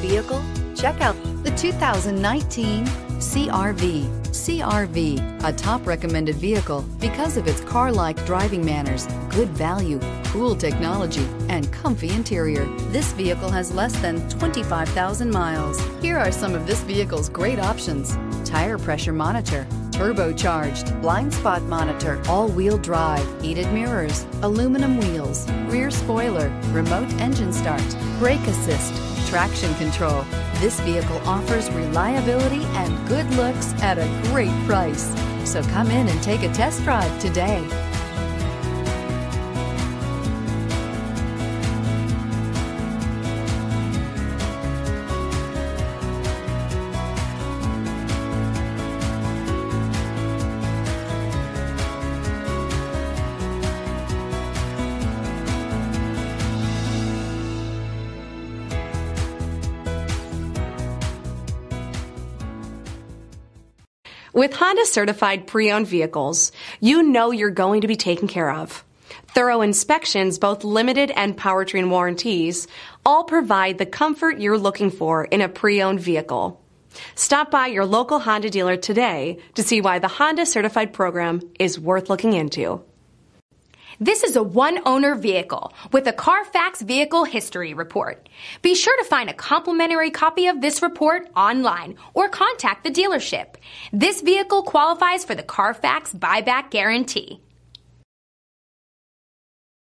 vehicle? Check out the 2019 CR-V. CR-V, a top recommended vehicle because of its car-like driving manners, good value, cool technology, and comfy interior. This vehicle has less than 25,000 miles. Here are some of this vehicle's great options: tire pressure monitor, turbocharged, blind spot monitor, all-wheel drive, heated mirrors, aluminum wheels, rear spoiler, remote engine start, brake assist, traction control. This vehicle offers reliability and good looks at a great price. So come in and take a test drive today. With Honda certified pre-owned vehicles, you know you're going to be taken care of. Thorough inspections, both limited and powertrain warranties, all provide the comfort you're looking for in a pre-owned vehicle. Stop by your local Honda dealer today to see why the Honda certified program is worth looking into. This is a one-owner vehicle with a Carfax Vehicle History Report. Be sure to find a complimentary copy of this report online or contact the dealership. This vehicle qualifies for the Carfax Buyback Guarantee.